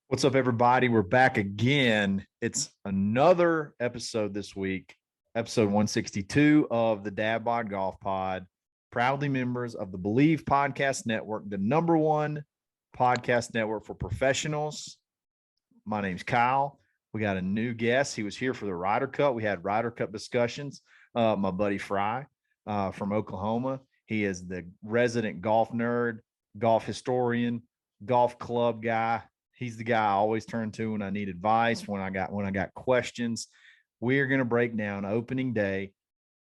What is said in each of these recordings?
What's up, everybody? We're back again. It's another episode this week, episode 162 of the Dadbod Golf Pod. Proudly members of the Believe Podcast Network, the number one podcast network for professionals. My name's Kyle. We got a new guest. He was here for the Ryder Cup. We had Ryder Cup discussions. My buddy Frye from Oklahoma. He is the resident golf nerd, golf historian, golf club guy. He's the guy I always turn to when I need advice, when I got questions. We're going to break down opening day,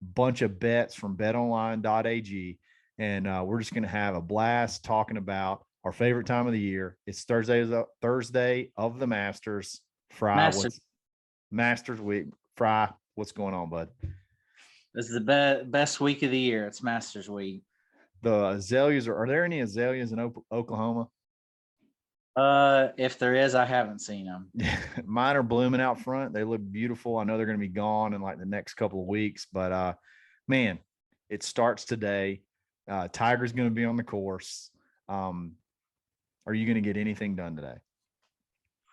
bunch of bets from betonline.ag, and we're just going to have a blast talking about our favorite time of the year. It's Thursday of the Masters. Frye, Master, what's Masters week? Frye, what's going on, bud? this is the best week of the year. It's Masters week. The azaleas are there any azaleas in Oklahoma? If there is, I haven't seen them. Mine are blooming out front. They look beautiful. I know they're going to be gone in like the next couple of weeks, but man, it starts today. Tiger's going to be on the course. Are you going to get anything done today?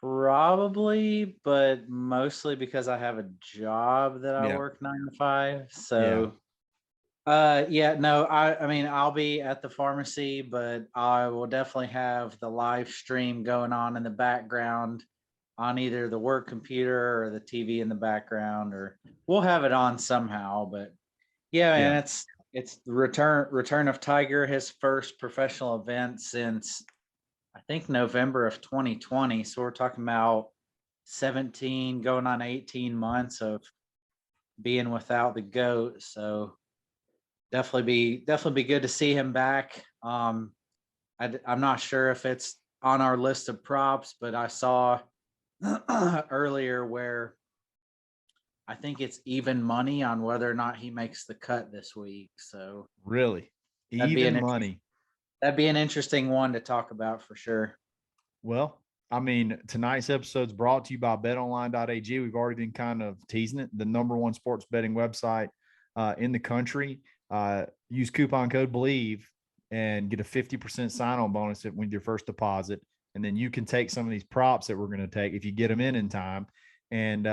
Probably, but mostly because I have a job that I work 9 to 5. So, I mean, I'll be at the pharmacy, but I will definitely have the live stream going on in the background on either the work computer or the TV in the background, or we'll have it on somehow. But man, it's the return of Tiger, his first professional event since I think November of 2020. So we're talking about 17 going on 18 months of being without the GOAT. So definitely be good to see him back. I'm not sure if it's on our list of props, but I saw earlier where I think it's even money on whether or not he makes the cut this week. So really, even money. That'd be an interesting one to talk about for sure. Well, I mean, tonight's episode is brought to you by betonline.ag. We've already been kind of teasing it, the number one sports betting website in the country. Use coupon code BELIEVE and get a 50% sign-on bonus with your first deposit. And then you can take some of these props that we're going to take if you get them in time and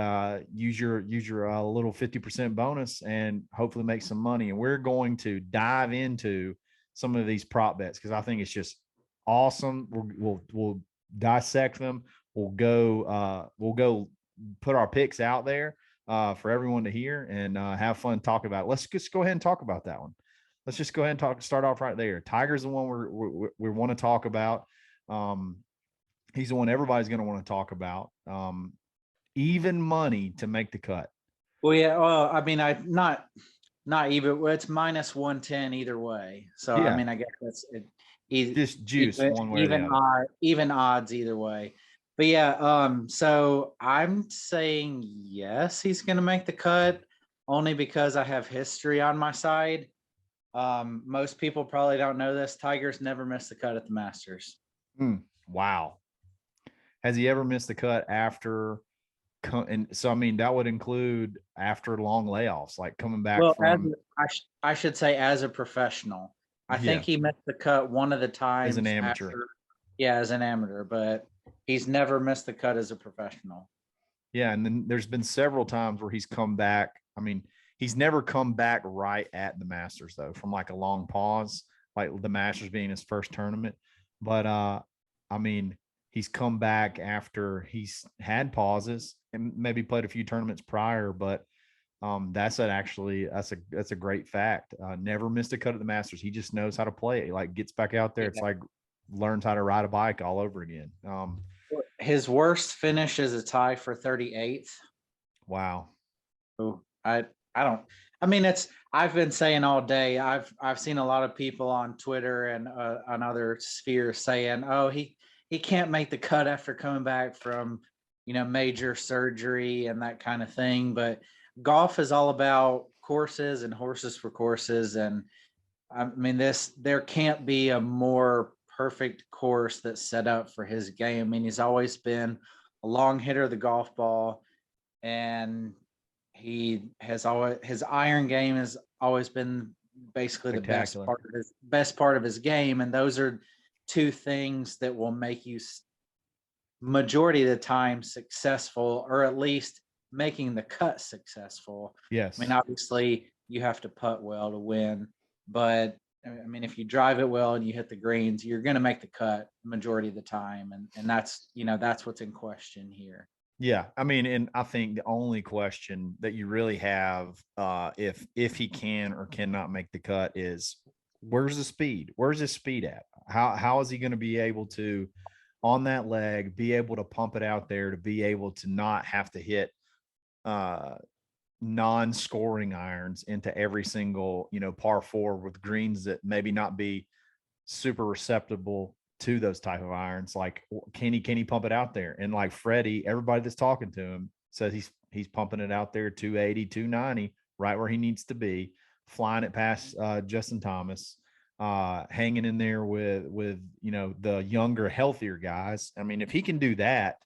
use your little 50% bonus and hopefully make some money. And we're going to dive into some of these prop bets because I think it's just awesome. We'll dissect them. We'll go put our picks out there for everyone to hear and have fun talking about it. Let's just go ahead and talk about that one. Let's just go ahead and start off right there. Tiger's the one we want to talk about. He's the one everybody's going to want to talk about. Even money to make the cut. Well, yeah. Well, I mean, not even. Well, it's minus 110 either way. So I mean, I guess that's it. Just juice one way or the other. Even odds either way. But yeah, so I'm saying yes, he's going to make the cut only because I have history on my side. Most people probably don't know this. Tiger's never missed the cut at the Masters. Wow. Has he ever missed the cut after? And so, I mean, that would include after long layoffs, like coming back from. I should say as a professional. I think he missed the cut one of the times as an amateur. As an amateur, but he's never missed the cut as a professional. Yeah, and then there's been several times where he's come back. I mean, he's never come back right at the Masters though, from like a long pause, like the Masters being his first tournament. But I mean, he's come back after he's had pauses and maybe played a few tournaments prior, but that's a great fact. Never missed a cut at the Masters. He just knows how to play it. He like gets back out there. It's like learns how to ride a bike all over again. His worst finish is a tie for 38th. Wow. So I don't. I mean, I've been saying all day. I've seen a lot of people on Twitter and on other spheres saying, "Oh, he can't make the cut after coming back from major surgery and that kind of thing." But golf is all about courses and horses for courses, and I mean there can't be a more perfect course that's set up for his game. I mean, he's always been a long hitter of the golf ball, and his iron game has always been basically the best part of his game, and those are two things that will make you majority of the time successful, or at least making the cut successful. Yes. I mean, obviously you have to putt well to win, but I mean, if you drive it well and you hit the greens, you're going to make the cut majority of the time. And that's, that's what's in question here. Yeah. I mean, and I think the only question that you really have, if he can or cannot make the cut is where's the speed? Where's his speed at? How is he going to be able to, on that leg, be able to pump it out there, to be able to not have to hit non-scoring irons into every single, par four with greens that maybe not be super receptible to those type of irons. Like, can he pump it out there? And like Freddie, everybody that's talking to him says he's pumping it out there 280, 290, right where he needs to be, flying it past Justin Thomas, hanging in there with the younger, healthier guys. I mean, if he can do that,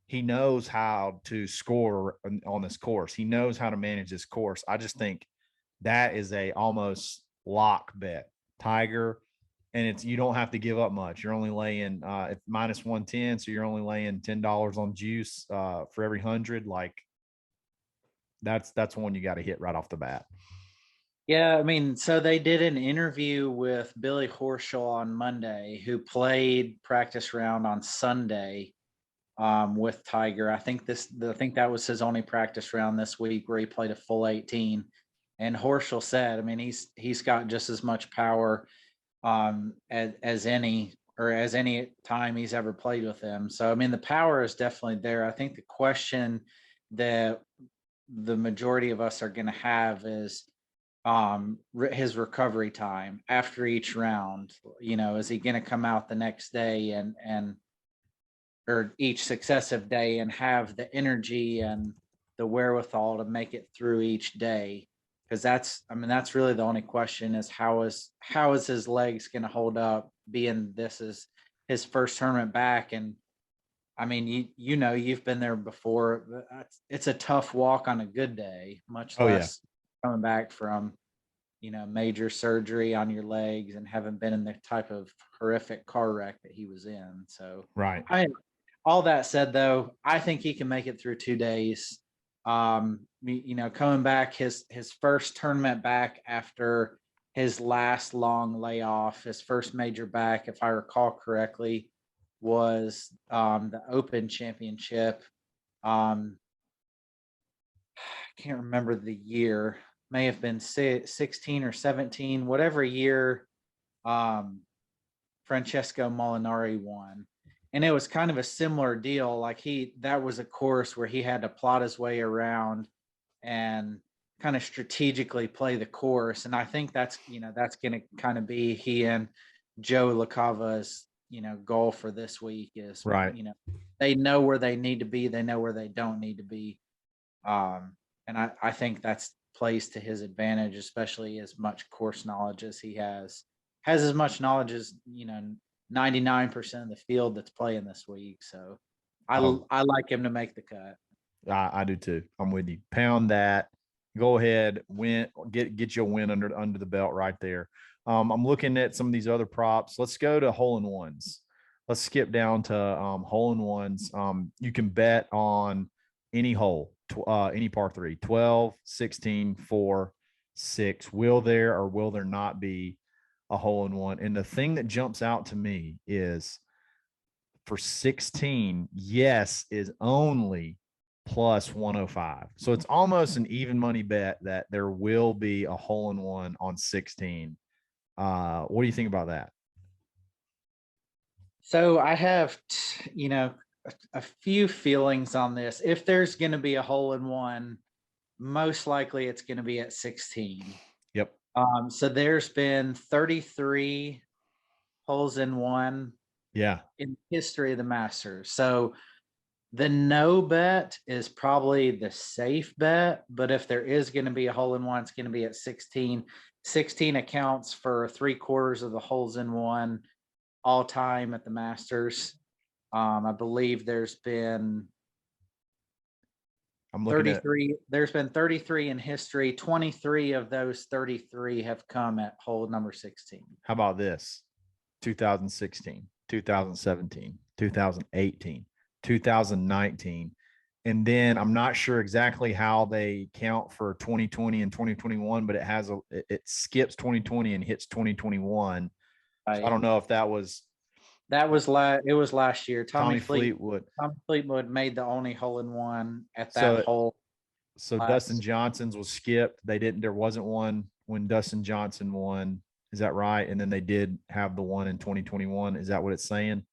he knows how to score on this course. He knows how to manage this course. I just think that is a almost lock bet. Tiger, and it's, you don't have to give up much. You're only laying minus 110, so you're only laying $10 on juice for every 100. Like, that's one you got to hit right off the bat. Yeah, I mean, so they did an interview with Billy Horschel on Monday, who played practice round on Sunday with Tiger. I think that was his only practice round this week, where he played a full 18. And Horschel said, I mean, he's got just as much power as any time he's ever played with him. So I mean, the power is definitely there. I think the question that the majority of us are going to have is his recovery time after each round. Is he going to come out the next day and or each successive day and have the energy and the wherewithal to make it through each day? Because that's really the only question, is how is his legs going to hold up, being this is his first tournament back. And I mean, you've been there before. It's a tough walk on a good day, much less coming back from major surgery on your legs and haven't been in the type of horrific car wreck that he was in. So right. All that said, though, I think he can make it through 2 days. Coming back, his first tournament back after his last long layoff, his first major back, if I recall correctly, was the Open Championship. I can't remember the year. May have been 16 or 17, whatever year Francesco Molinari won. And it was kind of a similar deal. Like that was a course where he had to plot his way around and kind of strategically play the course. And I think that's going to kind of be he and Joe LaCava's, goal for this week is, right. They know where they need to be. They know where they don't need to be. And I think that's plays to his advantage, especially as much course knowledge as he has as much knowledge as, 99% of the field that's playing this week. So I like him to make the cut. I do too. I'm with you. Pound that. Go ahead, win. Get you a win under the belt right there. I'm looking at some of these other props. Let's go to hole-in-ones. Let's skip down to hole-in-ones. You can bet on any hole, any par 3, 12, 16, 4, 6. Will there or will there not be a hole-in-one? And the thing that jumps out to me is for 16, yes is only plus 105. So it's almost an even money bet that there will be a hole-in-one on 16. What do you think about that? So I have, a few feelings on this. If there's going to be a hole-in-one, most likely it's going to be at 16. Yep. So there's been 33 holes in one. Yeah. In the history of the Masters. So the no bet is probably the safe bet, but if there is going to be a hole-in-one, it's going to be at 16. 16 accounts for 3/4 of the holes in one all time at the Masters. I believe there's been 33. There's been 33 in history. 23 of those 33 have come at hole number 16. How about this? 2016, 2017, 2018, 2019. And then I'm not sure exactly how they count for 2020 and 2021, but it skips 2020 and hits 2021. So I don't know if that was it was last year. Tommy Fleetwood. Tommy Fleetwood made the only hole in one at that So hole. So Dustin Johnson's was skipped. There wasn't one when Dustin Johnson won. Is that right? And then they did have the one in 2021. Is that what it's saying?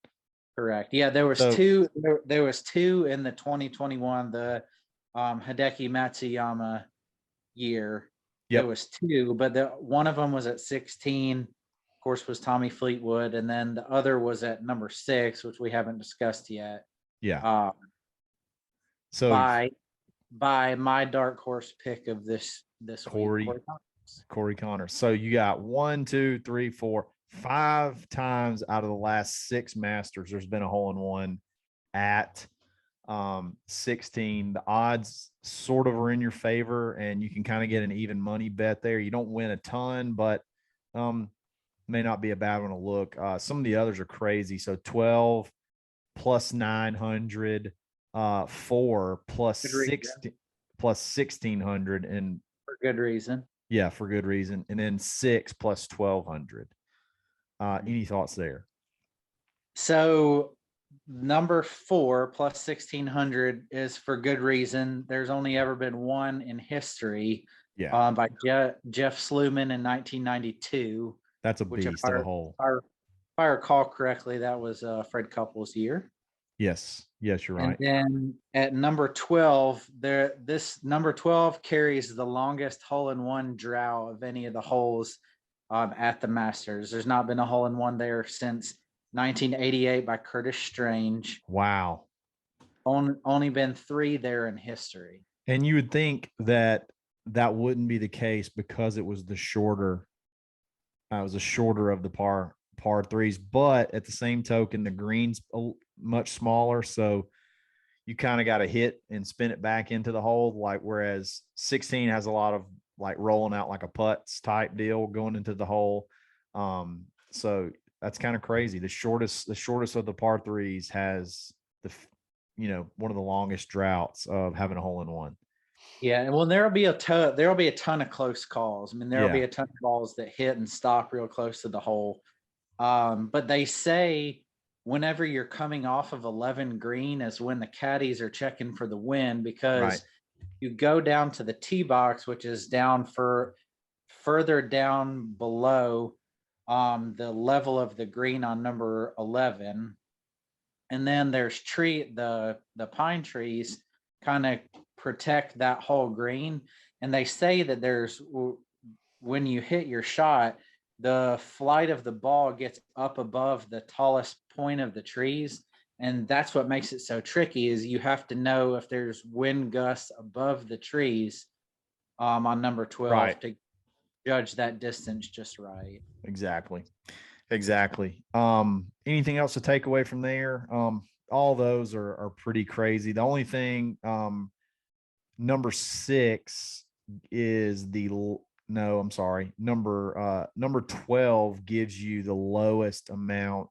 Correct. Yeah, there was two. There was two in the 2021, the Hideki Matsuyama year. Yep. There was two, but one of them was at 16. Of course, was Tommy Fleetwood, and then the other was at number 6, which we haven't discussed yet. Yeah. So by my dark horse pick of this Cory Connors. So you got 1, 2, 3, 4, 5 times out of the last 6 Masters, there's been a hole in one at 16. The odds sort of are in your favor, and you can kind of get an even money bet there. You don't win a ton, but may not be a bad one to look. Some of the others are crazy. So 12 plus 900, 4 plus 60 plus 1600, and for good reason. Yeah, for good reason. And then 6 plus 1200. Any thoughts there? So number 4 plus 1600 is for good reason. There's only ever been one in history. Yeah. By Jeff Sluman in 1992. That's a beast of a hole. If I recall correctly, that was Fred Couples' year. Yes, you're right. And then at number 12, this number 12 carries the longest hole-in-one drought of any of the holes at the Masters. There's not been a hole-in-one there since 1988 by Curtis Strange. Wow. Only been 3 there in history. And you would think that wouldn't be the case because it was the shorter. It was a shorter of the par threes, but at the same token, the green's much smaller, so you kind of got to hit and spin it back into the hole. Like whereas 16 has a lot of like rolling out like a putts type deal going into the hole. So that's kind of crazy. The shortest of the par threes has one of the longest droughts of having a hole in one. Yeah, well, there'll be a ton of close calls. I mean, there'll be a ton of balls that hit and stop real close to the hole. But they say whenever you're coming off of 11 green is when the caddies are checking for the wind, because you go down to the tee box, which is down further down below the level of the green on number 11. And then there's the pine trees kind of protect that whole green. And they say that when you hit your shot, the flight of the ball gets up above the tallest point of the trees. And that's what makes it so tricky, is you have to know if there's wind gusts above the trees on number 12 to judge that distance just right. Exactly. Anything else to take away from there? All those are pretty crazy. The only thing, number 6 is number 12 gives you the lowest amount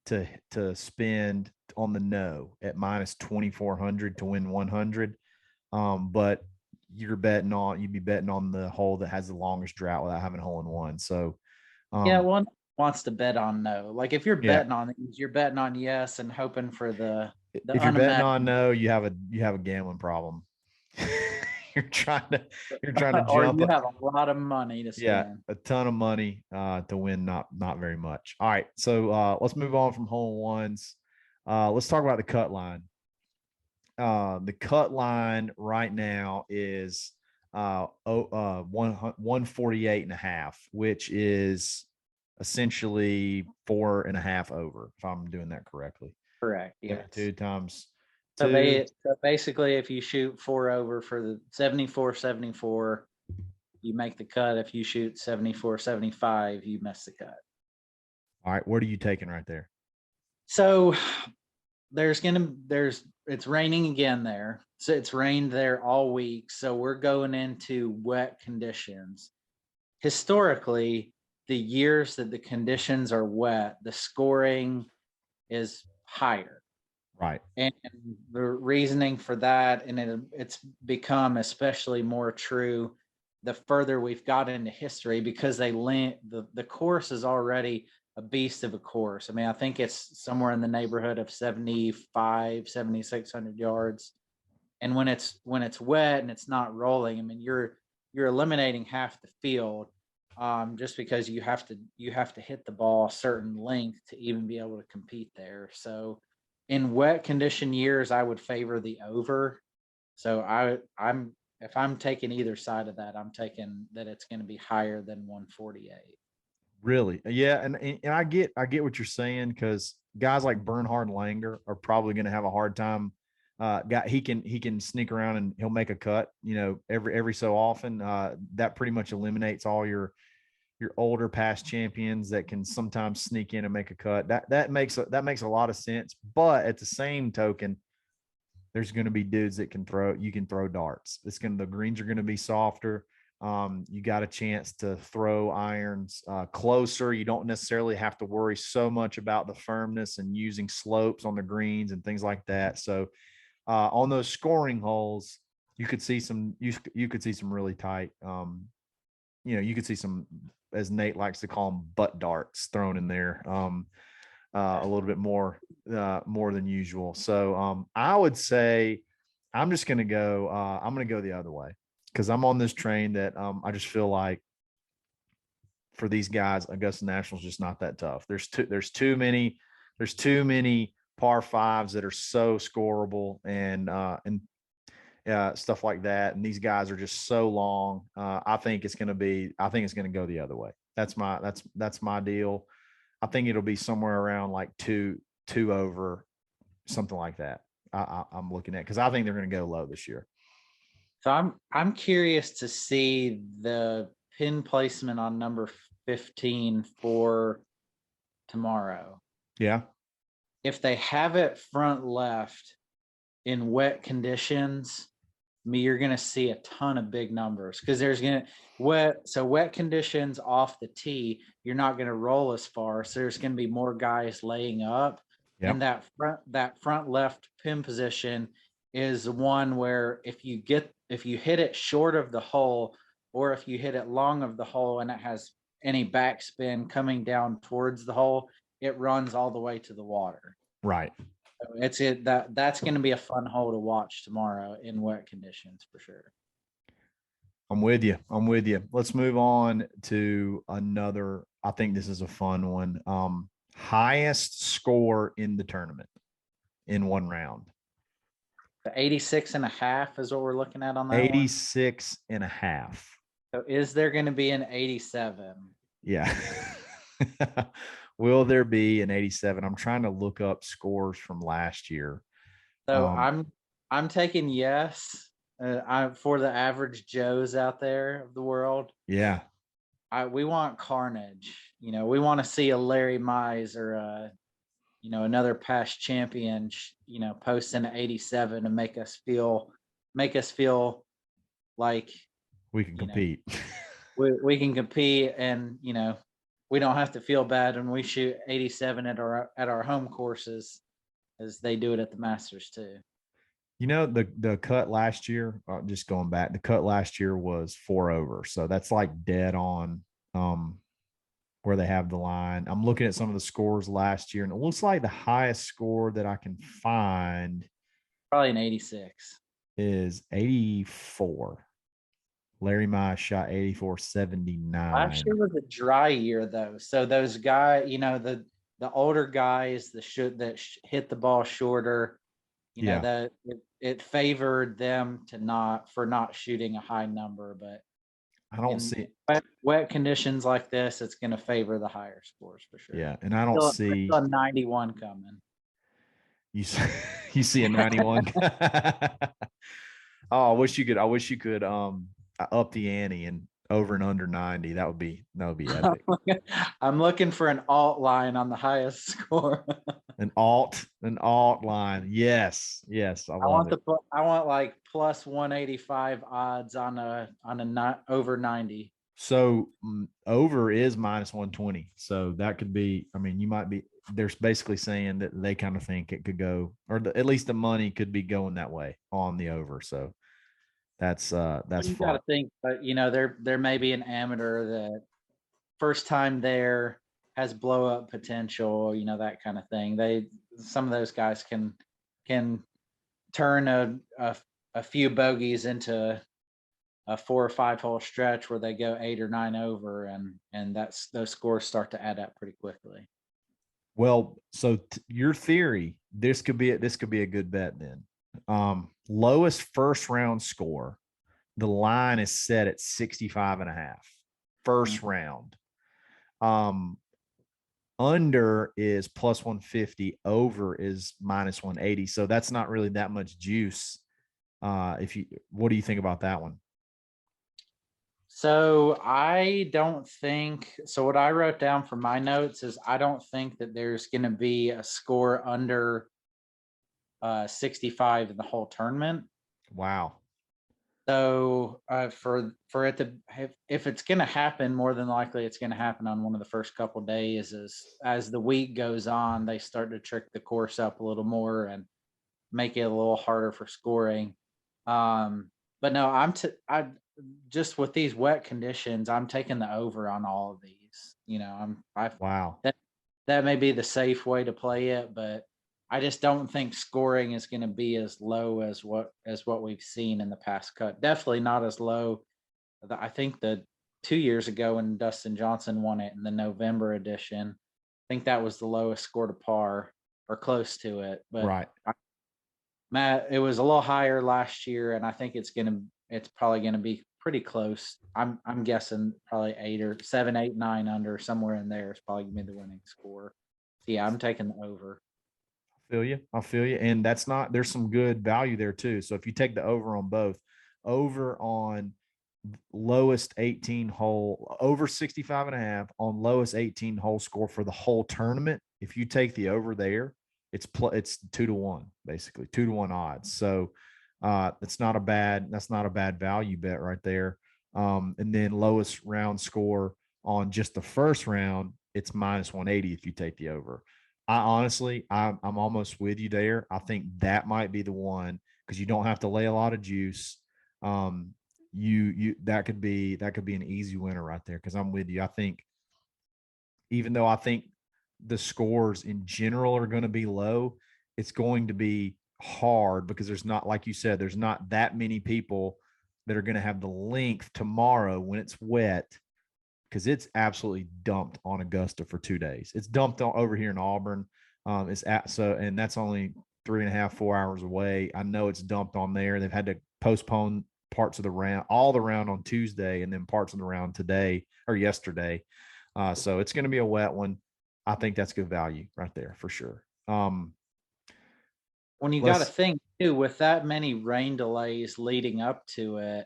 to spend on the no at minus 2,400 to win 100. But you'd be betting on the hole that has the longest drought without having a hole in one. So one wants to bet on no. Like if you're betting on these, you're betting on yes and hoping for the if you're betting on no, you have a gambling problem. you're trying to jump. Or you have a lot of money to spend. Yeah, a ton of money to win not very much. All right, so let's move on from hole-in-ones. Let's talk about the cut line. The cut line right now is 148.5, which is essentially 4.5 over, if I'm doing that correctly. Correct. Yes. 2 times. So basically, if you shoot 4 over for the 74, you make the cut. If you shoot 74, 75, you miss the cut. All right. What are you taking right there? So it's raining again there. So it's rained there all week. So we're going into wet conditions. Historically, the years that the conditions are wet, the scoring is higher. Right. And the reasoning for that, and it's become especially more true the further we've got into history, because the course is already a beast of a course. I mean, I think it's somewhere in the neighborhood of 7,600 yards. And when it's wet and it's not rolling, I mean, you're eliminating half the field, just because you have to hit the ball a certain length to even be able to compete there. So in wet condition years, I would favor the over. So I'm if I'm taking either side of that, I'm taking that it's going to be higher than 148. Really? Yeah. And I get what you're saying, because guys like Bernhard Langer are probably going to have a hard time. He can sneak around and he'll make a cut, every so often. That pretty much eliminates all your older past champions that can sometimes sneak in and make a cut. That makes a lot of sense. But at the same token, there's going to be dudes that you can throw darts. The greens are going to be softer. You got a chance to throw irons closer. You don't necessarily have to worry so much about the firmness and using slopes on the greens and things like that. So on those scoring holes, you could see some really tight. You could see some, as Nate likes to call them, butt darts thrown in there. A little bit more than usual. So I would say I'm just going to go. I'm going to go the other way, because I'm on this train that I just feel like for these guys, Augusta National is just not that tough. There's too many par fives that are so scoreable and stuff like that. And these guys are just so long. I think it's going to go the other way. That's my deal. I think it'll be somewhere around like two over, something like that. I'm looking at, because I think they're going to go low this year. So I'm curious to see the pin placement on number 15 for tomorrow. Yeah. If they have it front left in wet conditions, you're going to see a ton of big numbers, because there's going to wet conditions off the tee. You're not going to roll as far. So there's going to be more guys laying up. Yep. And that front left pin position is one where if you hit it short of the hole, or if you hit it long of the hole and it has any backspin coming down towards the hole, it runs all the way to the water. Right. So that's going to be a fun hole to watch tomorrow in wet conditions for sure. I'm with you. Let's move on to another. I think this is a fun one. Highest score in the tournament in one round. The 86.5 is what we're looking at on that 86.5. So is there going to be an 87? Yeah. Will there be an 87? I'm trying to look up scores from last year. So I'm taking yes. For the average Joes out there of the world. Yeah. We want carnage. We want to see a Larry Mize or another past champion, post an 87 and make us feel like we can compete. We can compete, and we don't have to feel bad when we shoot 87 at our home courses, as they do it at the Masters too. The cut last year, just going back, the cut last year was 4 over. So that's like dead on where they have the line. I'm looking at some of the scores last year, and it looks like the highest score that I can find, probably an 86, is 84. Larry Mize shot 84.79. Last year was a dry year though. So those guys, the older guys that hit the ball shorter, that it favored them for not shooting a high number. But I don't see wet conditions like this, it's going to favor the higher scores for sure. Yeah, and I don't see a 91 coming. You see a 91. Oh, I wish you could up the ante and over and under 90. That would be epic. I'm looking for an alt line on the highest score. An alt line. Yes. I want like plus 185 odds on a not over 90. So over is minus 120. So that could be, you might be, they're basically saying that they kind of think it could go, or at least the money could be going that way on the over. So that's You got fun. to think, but there may be an amateur that first time there has blow up potential, that kind of thing. Some of those guys can turn a few bogeys into a 4 or 5 hole stretch where they go 8 or 9 over, and those scores start to add up pretty quickly. Well, so your theory, this could be a good bet then. Lowest first round score, the line is set at 65.5 first round. Under is plus 150, over is minus 180. So that's not really that much juice. What do you think about that one? So I don't think so. What I wrote down for my notes is I don't think that there's going to be a score under 65 in the whole tournament. Wow. So for it to if it's going to happen, more than likely it's going to happen on one of the first couple of days. As the week goes on, they start to trick the course up a little more and make it a little harder for scoring. But no, I just with these wet conditions, I'm taking the over on all of these. Wow. That may be the safe way to play it, but I just don't think scoring is going to be as low as what we've seen in the past cut. Definitely not as low. I think that 2 years ago when Dustin Johnson won it in the November edition, I think that was the lowest score to par or close to it. But Right. Matt, it was a little higher last year, and I think it's probably gonna be pretty close. I'm guessing probably 8 or 7, 8, 9 under, somewhere in there is probably gonna be the winning score. So yeah, I'm taking the over. I feel you. And there's some good value there too. So if you take the over on both, over on lowest 18 hole, over 65.5 on lowest 18 hole score for the whole tournament. If you take the over there, it's 2-1, basically 2-1 odds. So that's not a bad value bet right there. And then lowest round score on just the first round, it's minus 180 if you take the over. I'm almost with you there. I think that might be the one because you don't have to lay a lot of juice. That could be an easy winner right there because I'm with you. I think even though I think the scores in general are going to be low, it's going to be hard because there's not, like you said, there's not that many people that are going to have the length tomorrow when it's wet because it's absolutely dumped on Augusta for 2 days. It's dumped over here in Auburn. And that's only 3.5, 4 hours away. I know it's dumped on there. They've had to postpone parts of the round, all the round on Tuesday, and then parts of the round today or yesterday. So it's going to be a wet one. I think that's good value right there for sure. When you got to think too, with that many rain delays leading up to it,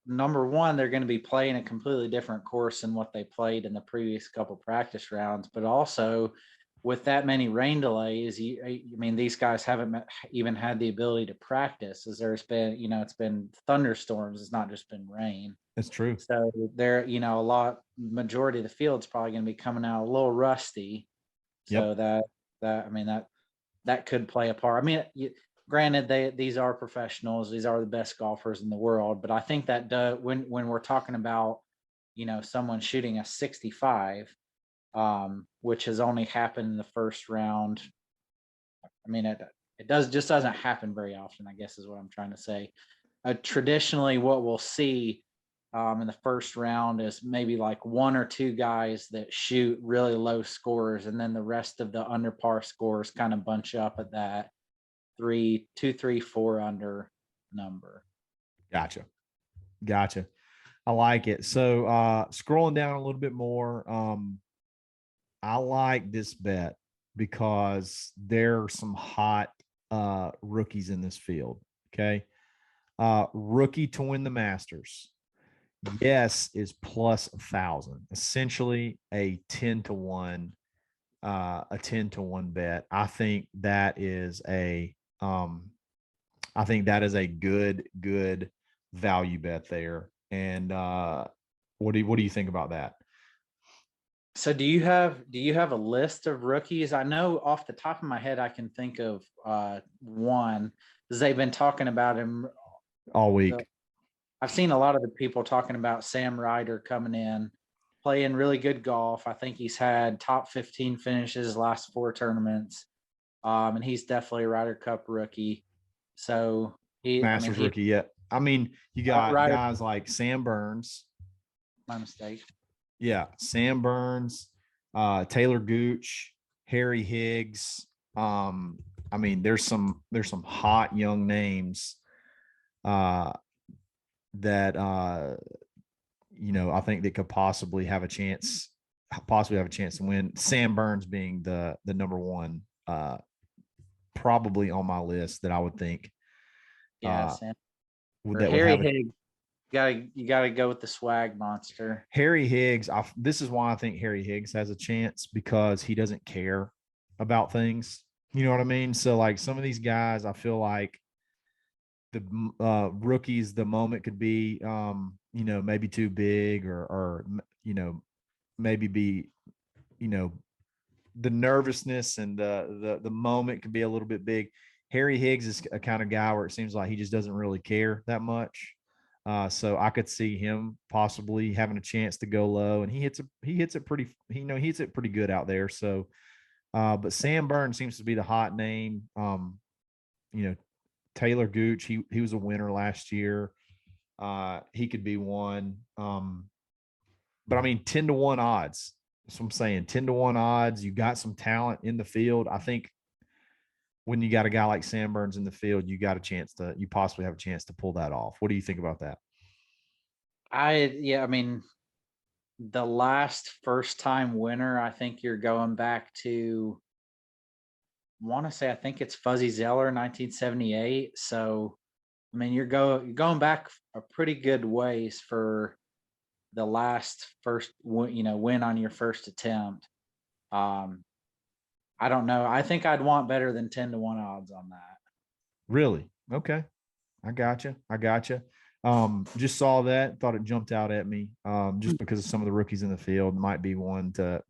number one, they're going to be playing a completely different course than what they played in the previous couple practice rounds. But also, with that many rain delays, I mean, these guys haven't even had the ability to practice, as there's been, it's been thunderstorms. It's not just been rain. That's true. So they're, majority of the field's probably going to be coming out a little rusty. So Yep. that could play a part. I mean, granted, these are professionals; these are the best golfers in the world. But I think that when we're talking about, someone shooting a 65, which has only happened in the first round. I mean, it doesn't happen very often, I guess is what I'm trying to say. Traditionally, what we'll see in the first round is maybe like 1 or 2 guys that shoot really low scores, and then the rest of the under par scores kind of bunch up at that 3, 2, 3, 4 under number. Gotcha. I like it. So scrolling down a little bit more, I like this bet because there are some hot rookies in this field. Okay. Rookie to win the Masters. Yes is plus 1,000, essentially a 10-1, a 10-1 bet. I think that is a good value bet there. And what do you think about that? So do you have a list of rookies? I know off the top of my head I can think of one, because they've been talking about him. all The, week? I've seen a lot of the people talking about Sam Ryder coming in, playing really good golf. I think he's had top 15 finishes last 4 tournaments. And he's definitely a Ryder Cup rookie. So Masters he rookie yet. I mean, you got Ryder, guys like Sam Burns. my mistake. Yeah, Sam Burns, Taylor Gooch, Harry Higgs. I mean, there's some hot young names uh, that I think that could possibly have a chance to win. Sam Burns being the number one, probably on my list that I would think Yeah, uh, Sam or that would Harry have a Higgs. You gotta go with the swag monster. Harry Higgs. This is why I think Harry Higgs has a chance because he doesn't care about things. You know what I mean? So like some of these guys, I feel like the rookies, the moment could be, maybe too big or maybe be, you know, the nervousness and the moment can be a little bit big. Harry Higgs is a kind of guy where it seems like he just doesn't really care that much. So I could see him possibly having a chance to go low, and he hits it pretty, he hits it pretty good out there. So, but Sam Burns seems to be the hot name. You know, Taylor Gooch, he was a winner last year. He could be one. But I mean, 10-1 odds. That's what I'm saying. 10-1 odds. You got some talent in the field. I think when you got a guy like Sam Burns in the field, you possibly have a chance to pull that off. What do you think about that? I mean, the last first time winner, I think you're going back to, want to say, I think it's Fuzzy Zeller, 1978. So, I mean, you're going back a pretty good ways for the last first win on your first attempt. Um, I don't know. I think I'd want better than 10-1 odds on that. Really? Okay. I gotcha. I gotcha. Just saw that, thought it jumped out at me. Just because of some of the rookies in the field might be one to,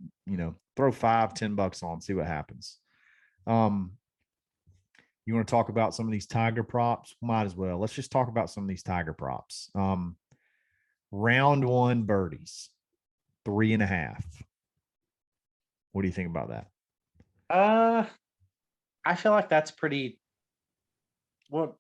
throw $5-10 on, see what happens. Um, you want to talk about some of these Tiger props? Might as well. Let's just talk about some of these Tiger props. Round one birdies, 3.5. What do you think about that? Uh, I feel like that's pretty. Well,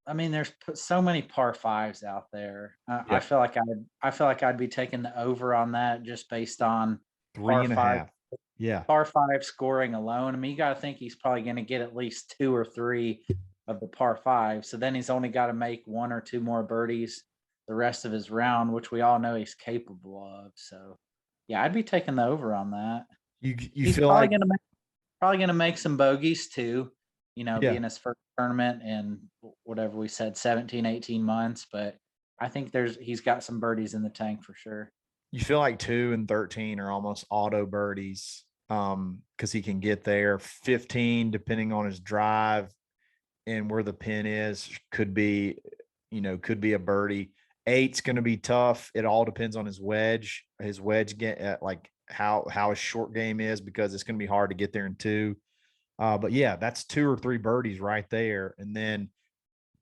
I mean, there's so many par fives out there. I Yeah, feel like I'd be taking the over on that just based on three par and a five half. Yeah, par five scoring alone. I mean, you got to think he's probably going to get at least two or three of the par five. So then he's only got to make one or two more birdies the rest of his round, which we all know he's capable of. So yeah, I'd be taking the over on that. you He's feel like probably gonna make some bogeys too, yeah, being his first tournament in whatever we said, 17, 18 months. But I think he's got some birdies in the tank for sure. you feel like 2 and 13 are almost auto birdies. Because he can get there. 15, depending on his drive and where the pin is, could be a birdie. Eight's going to be tough. It all depends on his wedge. His wedge get like how his short game is because it's going to be hard to get there in two. But yeah, that's 2 or 3 birdies right there. And then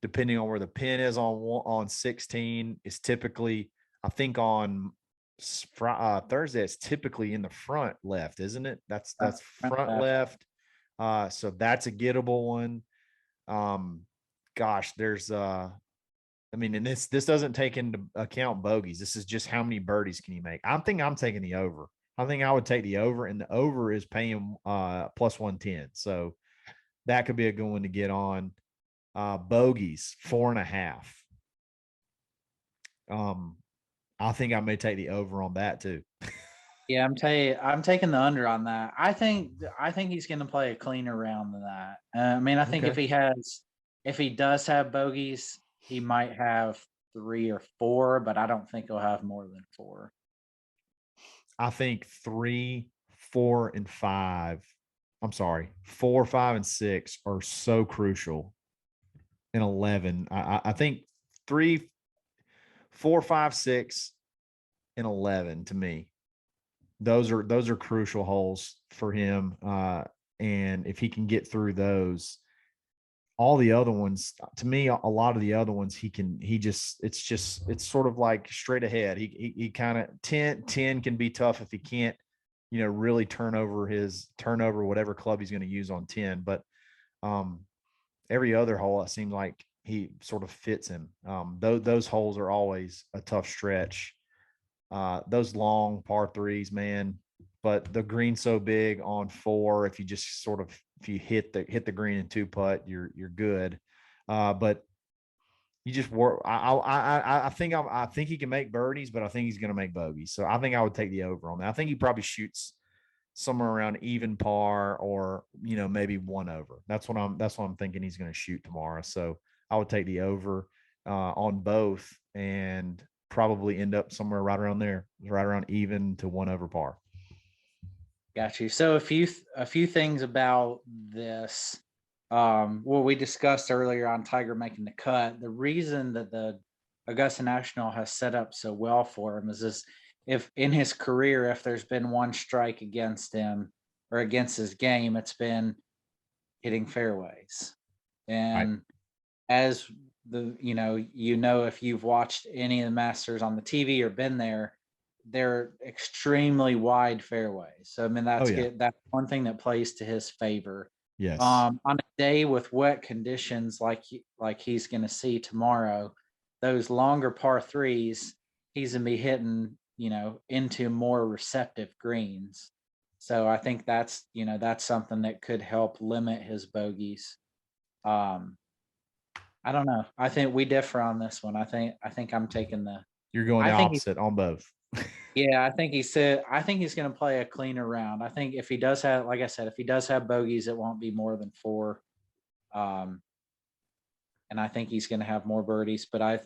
depending on where the pin is on 16, is typically, I think on Thursday, it's typically in the front left, isn't it? That's front left. So that's a gettable one. Gosh, there's I mean, and this doesn't take into account bogeys. This is just how many birdies can you make. I'm taking the over. I think I would take the over, and the over is paying plus 110. So that could be a good one to get on. Bogeys, 4.5. I think I may take the over on that too. Yeah, I'm taking the under on that. I think he's going to play a cleaner round than that. I mean, I think Okay. if he does have bogeys, he might have 3 or 4, but I don't think he'll have more than 4. I think 3, 4, and 5. I'm sorry, 4, 5, and 6 are so crucial. And 11. I think 3, 4, 5, 6, and 11 to me. those are crucial holes for him. And if he can get through those, all the other ones, to me, a lot of the other ones, it's sort of like straight ahead. He kind of 10 can be tough if he can't, really turn over whatever club he's going to use on 10. But every other hole, it seems like he sort of fits him. Those holes are always a tough stretch. Those long par threes, man. But the green's so big on 4, if you just sort of, if you hit the green in 2-putt, you're good. But you just work. I think he can make birdies, but I think he's going to make bogeys. So I think I would take the over on that. I think he probably shoots somewhere around even par, or maybe 1 over. That's what I'm thinking he's going to shoot tomorrow. So I would take the over on both, and probably end up somewhere right around there, right around even to 1 over par. Got you. So a few things about this. What we discussed earlier on Tiger making the cut. The reason that the Augusta National has set up so well for him is this: if in his career, if there's been one strike against him or against his game, it's been hitting fairways. And as if you've watched any of the Masters on the TV or been there, they're extremely wide fairways. So I mean, that's that's one thing that plays to his favor. Yes. On a day with wet conditions like he's going to see tomorrow, those longer par threes, he's going to be hitting, into more receptive greens. So I think that's something that could help limit his bogeys. I don't know. I think we differ on this one. I think I'm taking the. You're going the opposite on both. Yeah, I think he's going to play a cleaner round. I think if he does have, like I said, if he does have bogeys, it won't be more than 4. And I think he's going to have more birdies, but I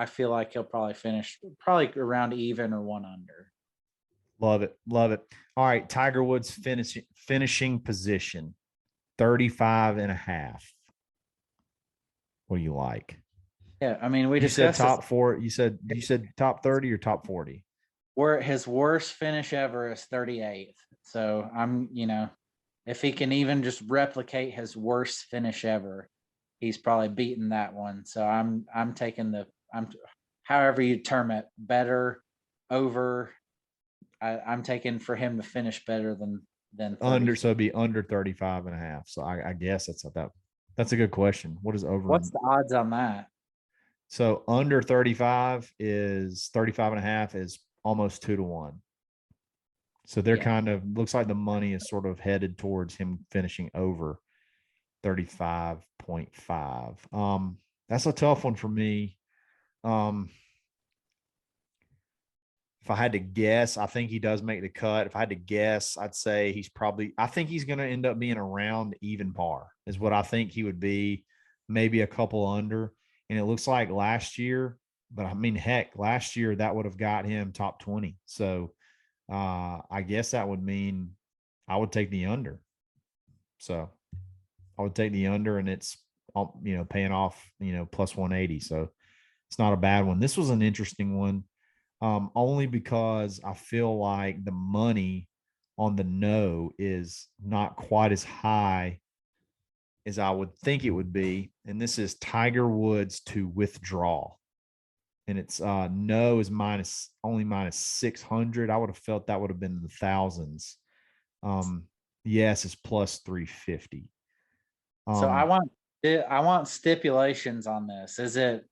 feel like he'll probably finish around even or 1 under. Love it. Love it. All right. Tiger Woods finishing position, 35.5. What do you like? Yeah. I mean, you said top 4. You said top 30 or top 40? Where his worst finish ever is 38th. So I'm, if he can even just replicate his worst finish ever, he's probably beaten that one. So I'm taking however you term it, better, over. I'm taking for him to finish better than 30. Under. So it'd be under 35.5. So I guess that's a good question. What is over? What's the odds on that? So under 35 is 35.5 is almost 2 to 1. So they're kind of, looks like the money is sort of headed towards him finishing over 35.5. That's a tough one for me. If I had to guess, I think he does make the cut. If I had to guess, I'd say I think he's going to end up being around even par is what I think he would be, maybe a couple under. And it looks like last year, but I mean, heck, last year that would have got him top 20. So I guess that would mean I would take the under. So I would take the under, and it's, paying off, plus 180. So it's not a bad one. This was an interesting one. Only because I feel like the money on the no is not quite as high as I would think it would be. And this is Tiger Woods to withdraw. And it's no is only minus 600. I would have felt that would have been in the thousands. Yes is plus 350. So I want stipulations on this. Is it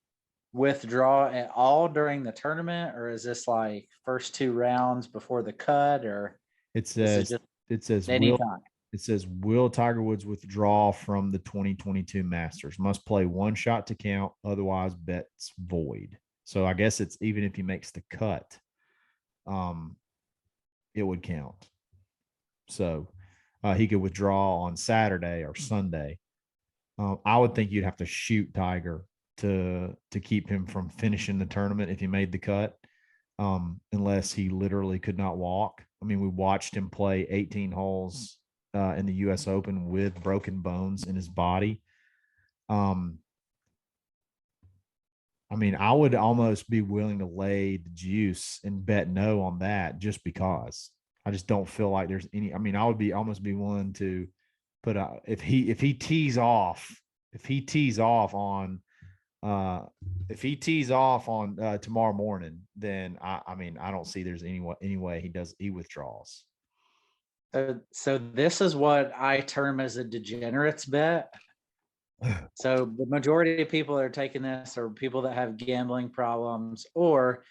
withdraw at all during the tournament, or is this like first 2 rounds before the cut, or it says anytime? It says, will Tiger Woods withdraw from the 2022 Masters? Must play 1 shot to count, otherwise bets void. So I guess it's even if he makes the cut, it would count. So he could withdraw on Saturday or Sunday. I would think you'd have to shoot Tiger to keep him from finishing the tournament if he made the cut, unless he literally could not walk. I mean, we watched him play 18 holes in the U.S. Open with broken bones in his body. I mean, I would almost be willing to lay the juice and bet no on that just because. I just don't feel like there's any. I mean, I would be almost be willing to put out if he tees off on if he tees off on tomorrow morning, then I mean I don't see there's any way he withdraws. So this is what I term as a degenerates bet. So the majority of people that are taking this are people that have gambling problems, or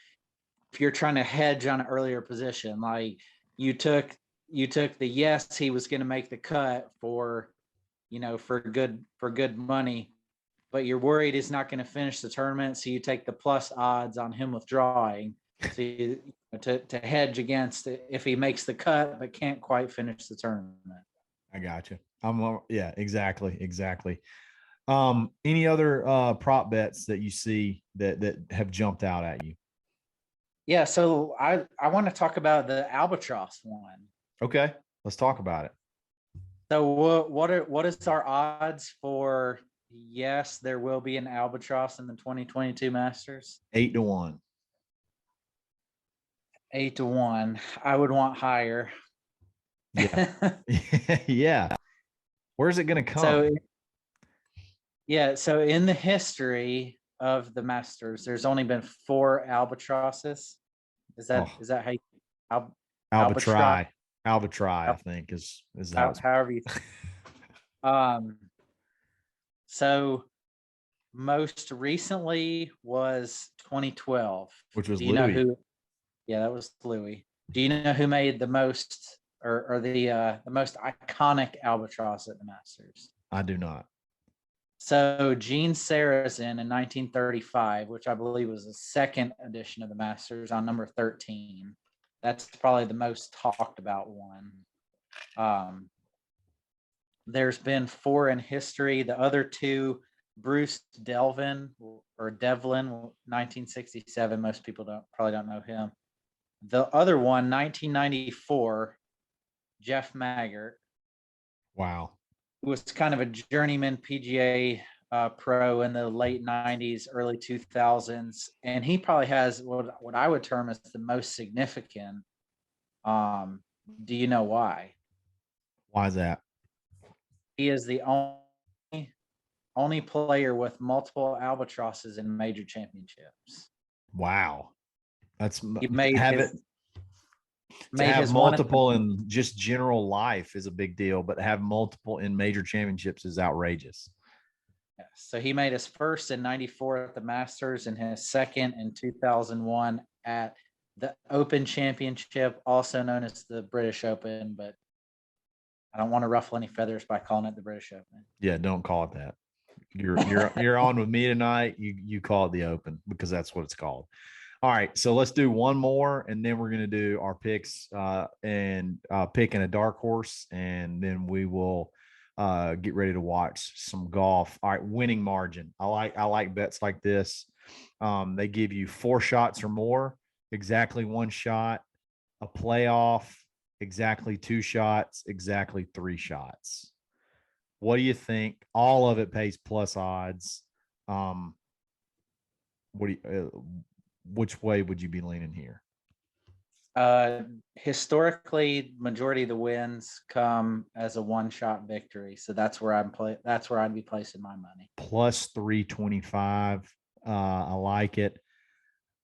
if you're trying to hedge on an earlier position, like you took the yes, he was going to make the cut for, for good money, but you're worried he's not going to finish the tournament, so you take the plus odds on him withdrawing, so to hedge against it if he makes the cut but can't quite finish the tournament. I got you. Yeah, exactly. Any other prop bets that you see that have jumped out at you? Yeah, so I want to talk about the albatross one. Okay, let's talk about it. So what is our odds for yes, there will be an albatross in the 2022 Masters? 8-1. 8-1. I would want higher. Yeah. Yeah. Where's it going to come? So in the history of the Masters, there's only been 4 albatrosses. Is that how you Albatry, I think is how however you so most recently was 2012, which was Louis. Know who? Yeah, that was Louis. Do you know who made the most or the most iconic albatross at the Masters? I do not. So Gene Sarazen in 1935, which I believe was the second edition of the Masters, on number 13. That's probably the most talked about one. There's been 4 in history. The other 2, Bruce Devlin, 1967. Most people probably don't know him. The other one, 1994, Jeff Maggart. Wow. Who was kind of a journeyman PGA pro in the late 90s, early 2000s. And he probably has what I would term as the most significant. Do you know why? Why is that? He is the only player with multiple albatrosses in major championships. Wow. That's he made his, to have multiple in just general life is a big deal, but have multiple in major championships is outrageous. Yeah, so he made his first in 94 at the Masters and his second in 2001 at the Open Championship, also known as the British Open, but I don't want to ruffle any feathers by calling it the British Open. Yeah, don't call it that. You're on with me tonight. You call it the Open because that's what it's called. All right, so let's do one more, and then we're going to do our picks and picking a dark horse, and then we will get ready to watch some golf. All right, winning margin. I like bets like this. They give you 4 shots or more, exactly 1 shot, a playoff, exactly 2 shots, exactly 3 shots. What do you think? All of it pays plus odds. Which way would you be leaning here? Historically, majority of the wins come as a 1-shot victory, so that's where I'd be placing my money. Plus 325. I like it.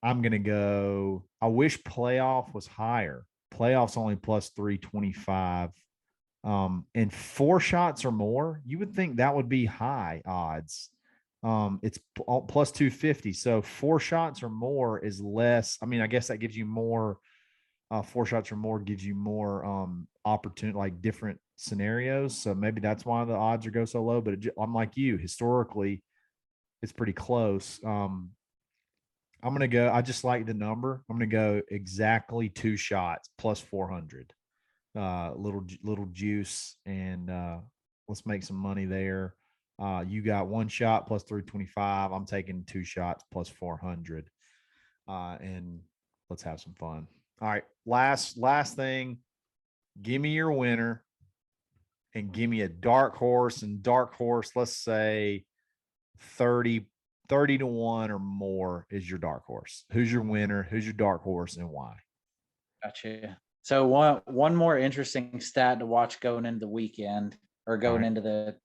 I'm gonna go. I wish playoff was higher. Playoff's only plus 325. And 4 shots or more, you would think that would be high odds. It's plus 250. So 4 shots or more is less. I mean, I guess that gives you more. 4 shots or more gives you more opportunity, like different scenarios. So maybe that's why the odds are go so low. But I'm like you, historically, it's pretty close. I'm gonna go. I just like the number. I'm gonna go exactly 2 shots plus 400. Little juice, and let's make some money there. You got 1 shot plus 325. I'm taking 2 shots plus 400, and let's have some fun. All right, last thing. Give me your winner, and give me a dark horse. And dark horse, let's say 30 to 1 or more is your dark horse. Who's your winner? Who's your dark horse, and why? Gotcha. So one more interesting stat to watch going into the weekend or going into the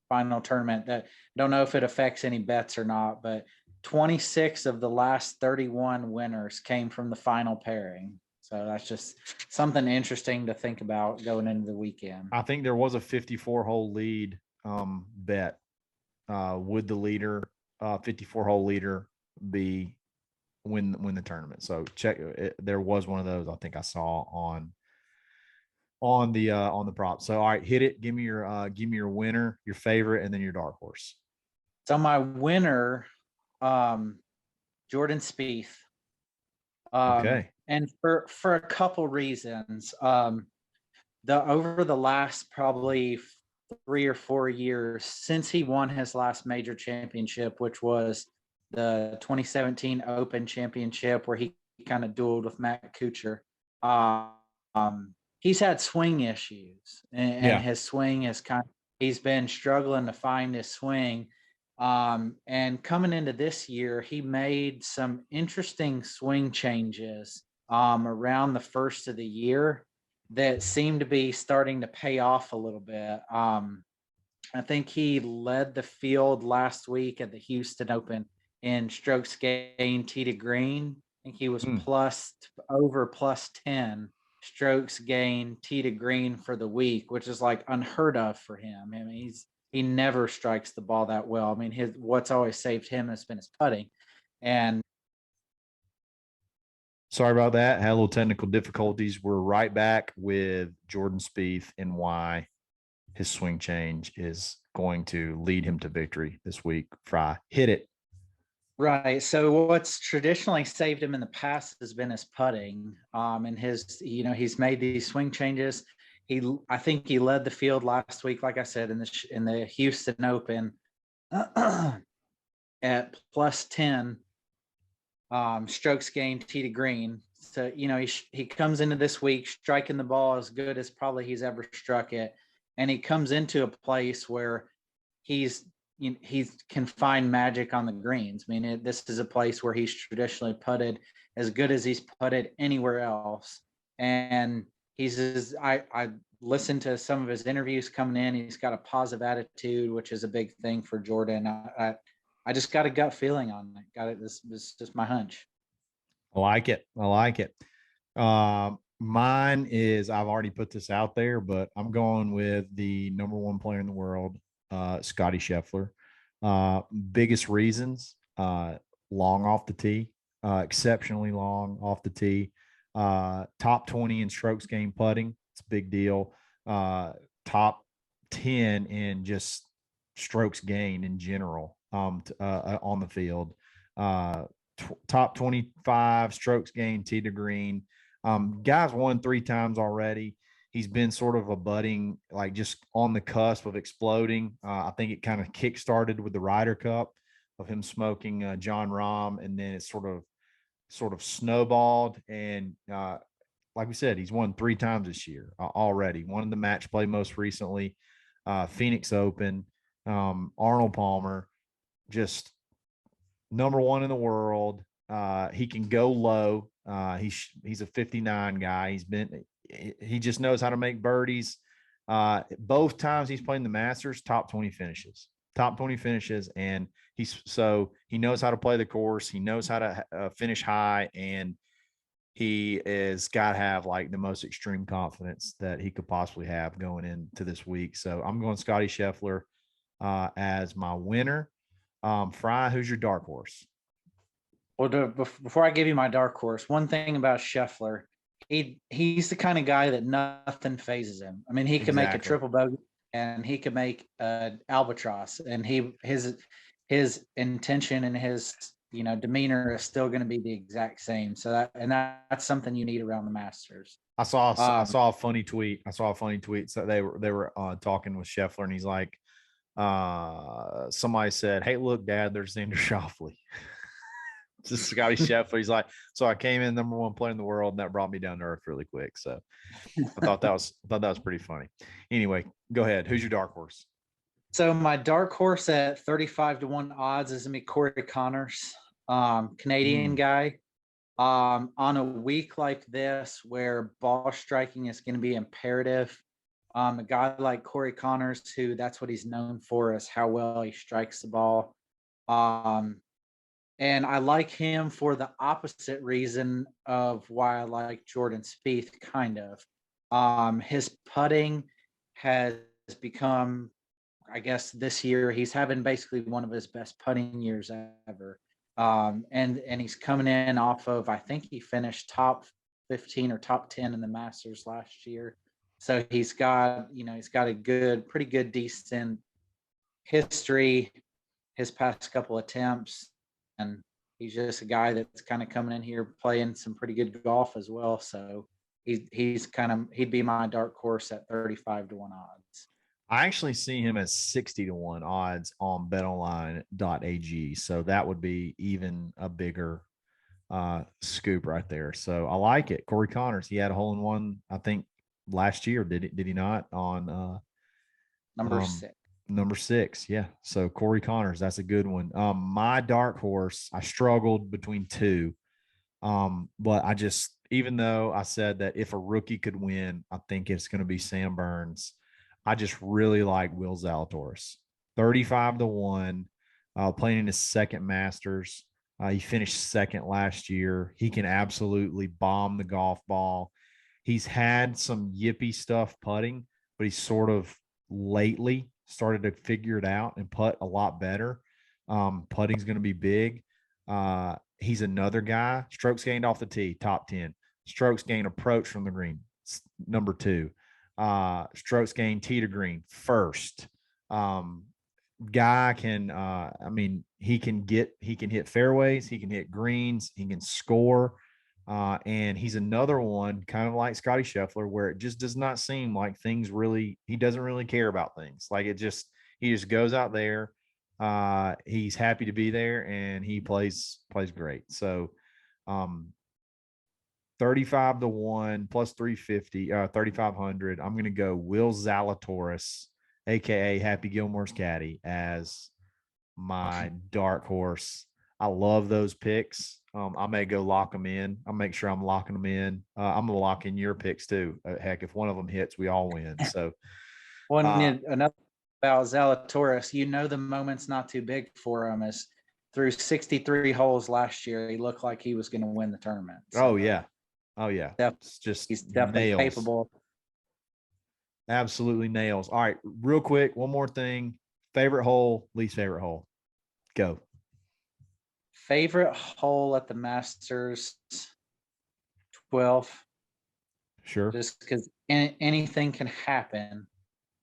final tournament, that don't know if it affects any bets or not, but 26 of the last 31 winners came from the final pairing. So that's just something interesting to think about going into the weekend. I think there was a 54-hole lead bet. Would the leader, 54-hole leader, be win the tournament? So check it. There was one of those I think I saw on the prop. So all right, hit it. Give me your winner, your favorite, and then your dark horse. So my winner, Jordan Spieth. Okay. And for a couple reasons. Over the last probably 3 or 4 years since he won his last major championship, which was the 2017 Open Championship, where he kind of dueled with Matt Kuchar. He's had swing issues, and his swing is he's been struggling to find his swing. And coming into this year, he made some interesting swing changes around the first of the year that seemed to be starting to pay off a little bit. I think he led the field last week at the Houston Open in strokes gained tee to green. I think he was plus 10 strokes gained tee to green for the week, which is like unheard of for him. I mean, he never strikes the ball that well. I mean, what's always saved him has been his putting. And sorry about that. Had a little technical difficulties. We're right back with Jordan Spieth and why his swing change is going to lead him to victory this week. Frye, hit it. Right. So what's traditionally saved him in the past has been his putting. And he's made these swing changes. I think he led the field last week, like I said, in the Houston Open at plus 10 strokes gained tee to green. So, he comes into this week striking the ball as good as probably he's ever struck it. And he comes into a place where he can find magic on the greens. I mean, this is a place where he's traditionally putted as good as he's putted anywhere else. And I listened to some of his interviews coming in. He's got a positive attitude, which is a big thing for Jordan. I just got a gut feeling on it. This is just my hunch. I like it. Mine is, I've already put this out there, but I'm going with the number one player in the world, Scotty Scheffler. Biggest reasons, long off the tee, exceptionally long off the tee, top 20 in strokes gained putting. It's a big deal. Top 10 in just strokes gained in general on the field. Top 25 strokes gained tee to green. Guy's won 3 times already. He's been sort of a budding, like just on the cusp of exploding. I think it kind of kick-started with the Ryder Cup of him smoking John Rahm, and then it sort of snowballed. And like we said, he's won 3 times this year already. Won the match play most recently, Phoenix Open, Arnold Palmer, just number one in the world. He can go low. He's a 59 guy. He just knows how to make birdies. Both times he's playing the Masters, top 20 finishes, and he knows how to play the course. He knows how to finish high, and he is got to have like the most extreme confidence that he could possibly have going into this week. So I'm going Scotty Scheffler as my winner. Frye, who's your dark horse? Well, before I give you my dark horse, one thing about Scheffler, he's the kind of guy that nothing phases him. I mean, he can make a triple bogey and he can make an albatross, and his intention and his demeanor is still going to be the exact same. So that's something you need around the Masters. I saw a funny tweet. So they were talking with Scheffler, and he's like, somebody said, "Hey, look, Dad, there's Xander Schauffele." Just Scotty Scheffler. He's like, so I came in number one player in the world, and that brought me down to earth really quick. So I thought that was pretty funny. Anyway, go ahead. Who's your dark horse? So my dark horse at 35 to 1 odds is gonna be Cory Connors, Canadian guy. On a week like this where ball striking is going to be imperative, a guy like Cory Connors, who that's what he's known for, is how well he strikes the ball. And I like him for the opposite reason of why I like Jordan Spieth, kind of. His putting has become, I guess this year, he's having basically one of his best putting years ever. And he's coming in off of, I think he finished top 15 or top 10 in the Masters last year. So he's got a pretty good, decent history his past couple attempts, and he's just a guy that's kind of coming in here playing some pretty good golf as well. So he'd be my dark horse at 35-1 odds. I actually see him as 60-1 odds on betonline.ag. So that would be even a bigger scoop right there. So I like it. Cory Connors, he had a hole in one, I think, last year. Did he not? On Number 6. Number 6. Yeah. So Cory Connors, that's a good one. My dark horse, I struggled between two. But I just, even though I said that if a rookie could win, I think it's going to be Sam Burns. I just really like Will Zalatoris. 35-1, playing in his second Masters. He finished second last year. He can absolutely bomb the golf ball. He's had some yippy stuff putting, but he's sort of lately started to figure it out and putt a lot better. Putting's going to be big. He's another guy. Strokes gained off the tee, top 10. Strokes gained approach from the green, number 2. Strokes gained tee to green, first. Guy can, he can hit fairways, he can hit greens, he can score. And he's another one, kind of like Scotty Scheffler, where it just does not seem like he doesn't really care about things. Like he just goes out there. He's happy to be there, and he plays great. So 35-1 plus 350, 3,500. I'm going to go Will Zalatoris, aka Happy Gilmore's caddy, as my dark horse. I love those picks. I may go lock them in. I'll make sure I'm locking them in. I'm gonna lock in your picks too. Heck, if one of them hits, we all win. So Another about Zalatoris, the moment's not too big for him. Is through 63 holes last year, he looked like he was going to win the tournament. So, oh yeah, it's just he's definitely nails. capable. Absolutely nails. All right, real quick, one more thing. Favorite hole, least favorite hole. Go. Favorite hole at the Masters, 12. Sure. Just because anything can happen.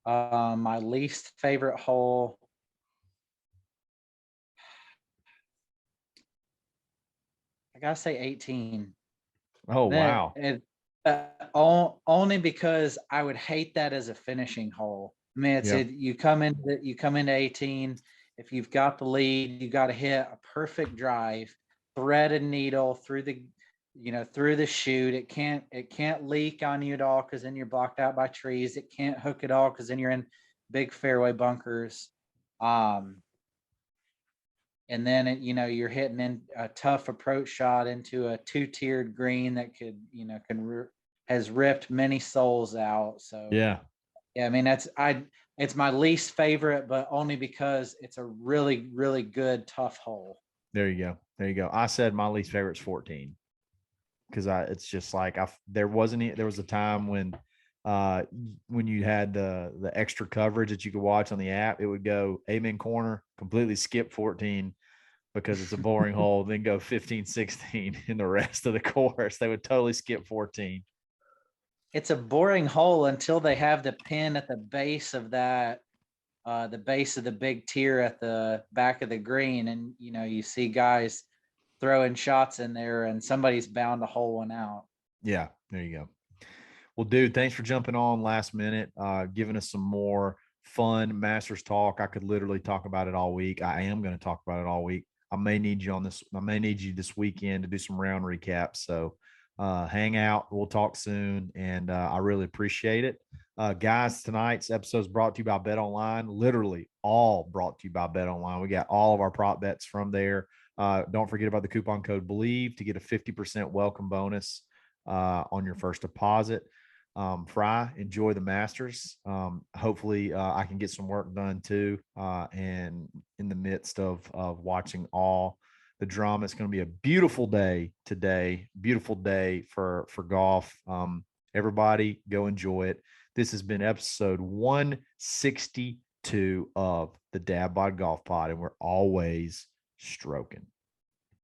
My least favorite hole, I gotta say 18. Oh, wow. Only because I would hate that as a finishing hole. I mean, you come into 18. If you've got the lead, you got to hit a perfect drive, thread a needle through the chute. It can't leak on you at all, because then you're blocked out by trees. It can't hook at all, because then you're in big fairway bunkers. And then you're hitting in a tough approach shot into a 2-tiered green that has ripped many souls out. So yeah, I mean, it's my least favorite, but only because it's a really, really good, tough hole. There you go. I said my least favorite is 14, because it's just like there was a time when you had the extra coverage that you could watch on the app, it would go amen corner, completely skip 14 because it's a boring hole, then go 15, 16 in the rest of the course. They would totally skip 14. It's a boring hole until they have the pin at the base of that, the base of the big tier at the back of the green. And, you see guys throwing shots in there, and somebody's bound to hole one out. Yeah, there you go. Well, dude, thanks for jumping on last minute, giving us some more fun Masters talk. I could literally talk about it all week. I am going to talk about it all week. I may need you this weekend to do some round recaps. So hang out. We'll talk soon. And I really appreciate it. Guys, tonight's episode is brought to you by Bet Online. Literally all brought to you by Bet Online. We got all of our prop bets from there. Don't forget about the coupon code BELIEVE to get a 50% welcome bonus on your first deposit. Frye, enjoy the Masters. Hopefully I can get some work done too. And in the midst of watching all the drama, it's going to be a beautiful day today. Beautiful day for golf. Everybody go enjoy it. This has been episode 162 of the Dadbod Golf Pod, and we're always stroking.